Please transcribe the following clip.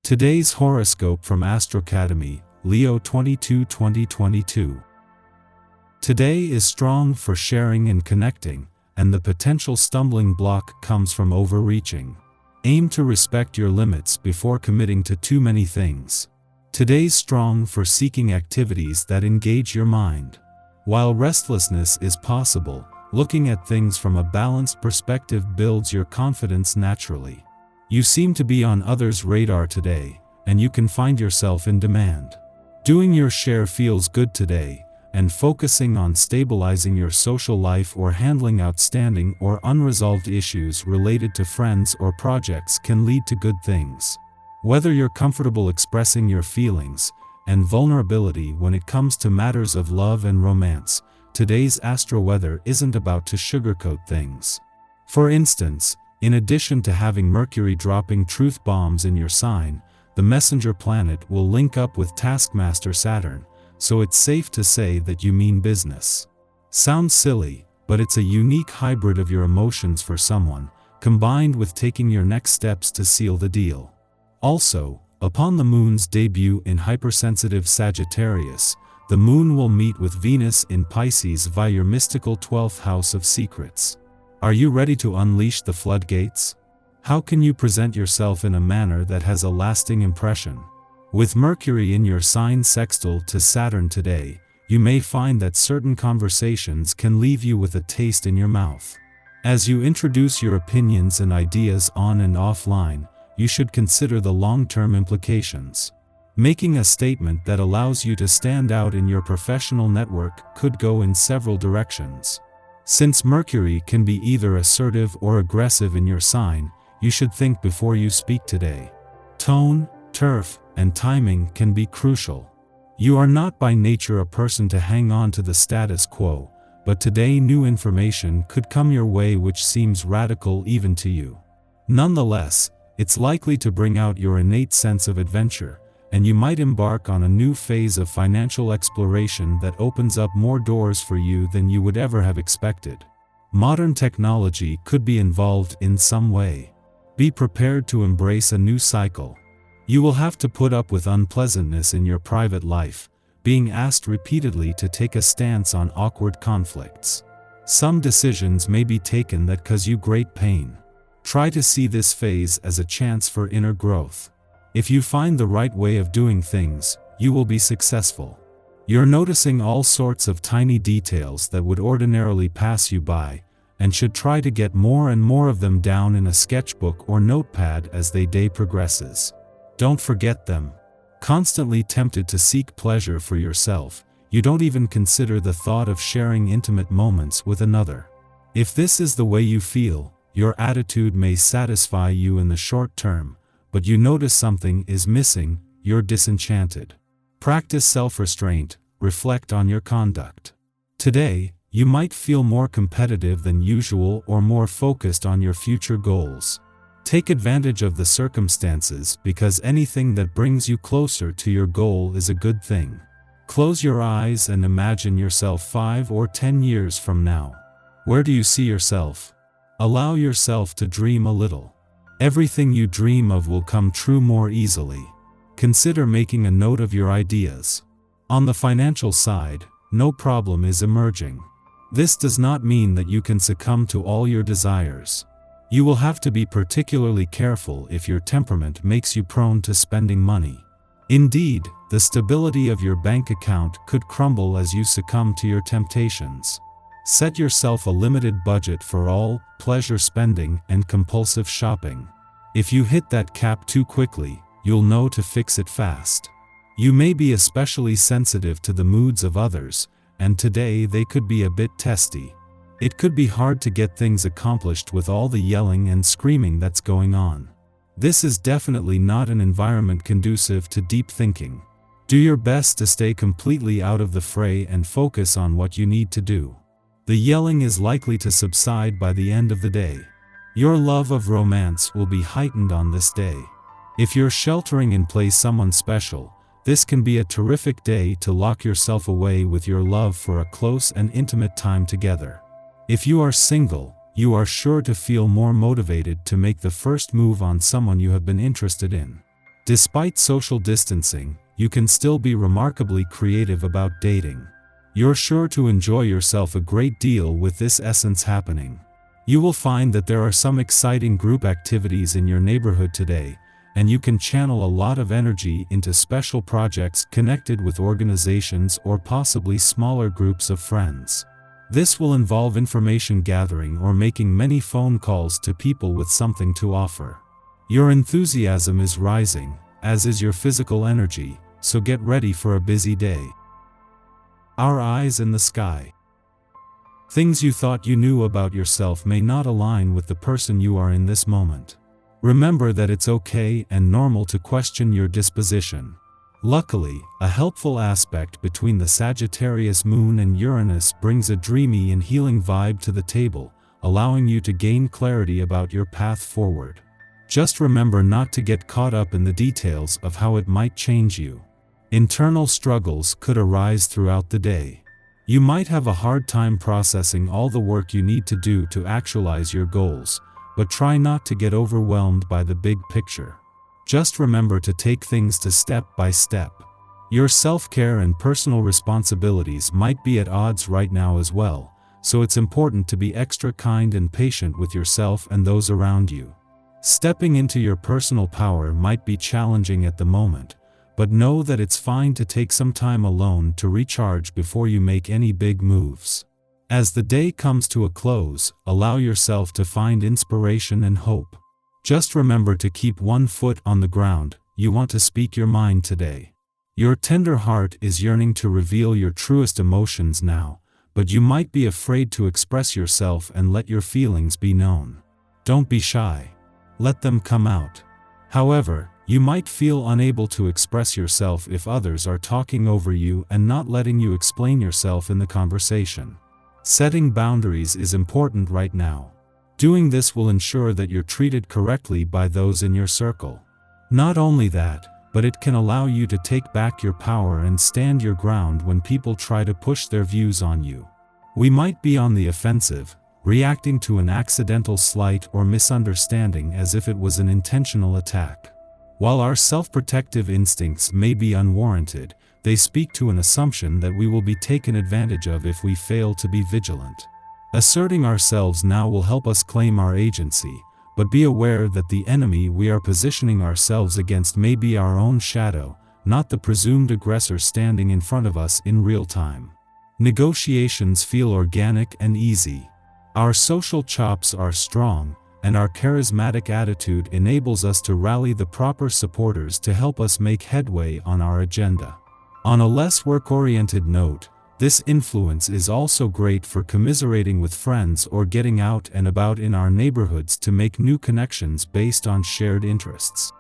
Today's horoscope from Astrocademy, Leo 2022. Today is strong for sharing and connecting, and the potential stumbling block comes from overreaching. Aim to respect your limits before committing to too many things. Today's strong for seeking activities that engage your mind. While restlessness is possible, looking at things from a balanced perspective builds your confidence naturally. You seem to be on others' radar today, and you can find yourself in demand. Doing your share feels good today, and focusing on stabilizing your social life or handling outstanding or unresolved issues related to friends or projects can lead to good things. Whether you're comfortable expressing your feelings and vulnerability when it comes to matters of love and romance, today's astro weather isn't about to sugarcoat things. For instance, in addition to having Mercury dropping truth bombs in your sign, the messenger planet will link up with taskmaster Saturn, so it's safe to say that you mean business. Sounds silly, but it's a unique hybrid of your emotions for someone, combined with taking your next steps to seal the deal. Also, upon the moon's debut in hypersensitive Sagittarius, the moon will meet with Venus in Pisces via your mystical 12th house of secrets. Are you ready to unleash the floodgates? How can you present yourself in a manner that has a lasting impression? With Mercury in your sign sextile to Saturn today, you may find that certain conversations can leave you with a taste in your mouth. As you introduce your opinions and ideas on and offline, you should consider the long-term implications. Making a statement that allows you to stand out in your professional network could go in several directions. Since Mercury can be either assertive or aggressive in your sign, you should think before you speak today. Tone, turf, and timing can be crucial. You are not by nature a person to hang on to the status quo, but today new information could come your way which seems radical even to you. Nonetheless, it's likely to bring out your innate sense of adventure, and you might embark on a new phase of financial exploration that opens up more doors for you than you would ever have expected. Modern technology could be involved in some way. Be prepared to embrace a new cycle. You will have to put up with unpleasantness in your private life, being asked repeatedly to take a stance on awkward conflicts. Some decisions may be taken that cause you great pain. Try to see this phase as a chance for inner growth. If you find the right way of doing things, you will be successful. You're noticing all sorts of tiny details that would ordinarily pass you by, and should try to get more and more of them down in a sketchbook or notepad as the day progresses. Don't forget them. Constantly tempted to seek pleasure for yourself, you don't even consider the thought of sharing intimate moments with another. If this is the way you feel, your attitude may satisfy you in the short term, but you notice something is missing, you're disenchanted. Practice self-restraint, reflect on your conduct. Today, you might feel more competitive than usual or more focused on your future goals. Take advantage of the circumstances because anything that brings you closer to your goal is a good thing. Close your eyes and imagine yourself 5 or 10 years from now. Where do you see yourself? Allow yourself to dream a little. Everything you dream of will come true more easily. Consider making a note of your ideas. On the financial side, no problem is emerging. This does not mean that you can succumb to all your desires. You will have to be particularly careful if your temperament makes you prone to spending money. Indeed, the stability of your bank account could crumble as you succumb to your temptations. Set yourself a limited budget for all pleasure spending and compulsive shopping. If you hit that cap too quickly, you'll know to fix it fast. You may be especially sensitive to the moods of others, and today they could be a bit testy. It could be hard to get things accomplished with all the yelling and screaming that's going on. This is definitely not an environment conducive to deep thinking. Do your best to stay completely out of the fray and focus on what you need to do. The yelling is likely to subside by the end of the day. Your love of romance will be heightened on this day. If you're sheltering in place someone special, this can be a terrific day to lock yourself away with your love for a close and intimate time together. If you are single, you are sure to feel more motivated to make the first move on someone you have been interested in. Despite social distancing, you can still be remarkably creative about dating. You're sure to enjoy yourself a great deal with this essence happening. You will find that there are some exciting group activities in your neighborhood today, and you can channel a lot of energy into special projects connected with organizations or possibly smaller groups of friends. This will involve information gathering or making many phone calls to people with something to offer. Your enthusiasm is rising, as is your physical energy, so get ready for a busy day. Our eyes in the sky. Things you thought you knew about yourself may not align with the person you are in this moment. Remember that it's okay and normal to question your disposition. Luckily, a helpful aspect between the Sagittarius moon and Uranus brings a dreamy and healing vibe to the table, allowing you to gain clarity about your path forward. Just remember not to get caught up in the details of how it might change you. Internal struggles could arise throughout the day. You might have a hard time processing all the work you need to do to actualize your goals, but try not to get overwhelmed by the big picture. Just remember to take things step by step. Your self-care and personal responsibilities might be at odds right now as well, so it's important to be extra kind and patient with yourself and those around you. Stepping into your personal power might be challenging at the moment, but know that it's fine to take some time alone to recharge before you make any big moves. As the day comes to a close, allow yourself to find inspiration and hope. Just remember to keep one foot on the ground. You want to speak your mind today. Your tender heart is yearning to reveal your truest emotions now, but you might be afraid to express yourself and let your feelings be known. Don't be shy. Let them come out. However, you might feel unable to express yourself if others are talking over you and not letting you explain yourself in the conversation. Setting boundaries is important right now. Doing this will ensure that you're treated correctly by those in your circle. Not only that, but it can allow you to take back your power and stand your ground when people try to push their views on you. We might be on the offensive, reacting to an accidental slight or misunderstanding as if it was an intentional attack. While our self-protective instincts may be unwarranted, they speak to an assumption that we will be taken advantage of if we fail to be vigilant. Asserting ourselves now will help us claim our agency, but be aware that the enemy we are positioning ourselves against may be our own shadow, not the presumed aggressor standing in front of us in real time. Negotiations feel organic and easy. Our social chops are strong, and our charismatic attitude enables us to rally the proper supporters to help us make headway on our agenda. On a less work-oriented note, this influence is also great for commiserating with friends or getting out and about in our neighborhoods to make new connections based on shared interests.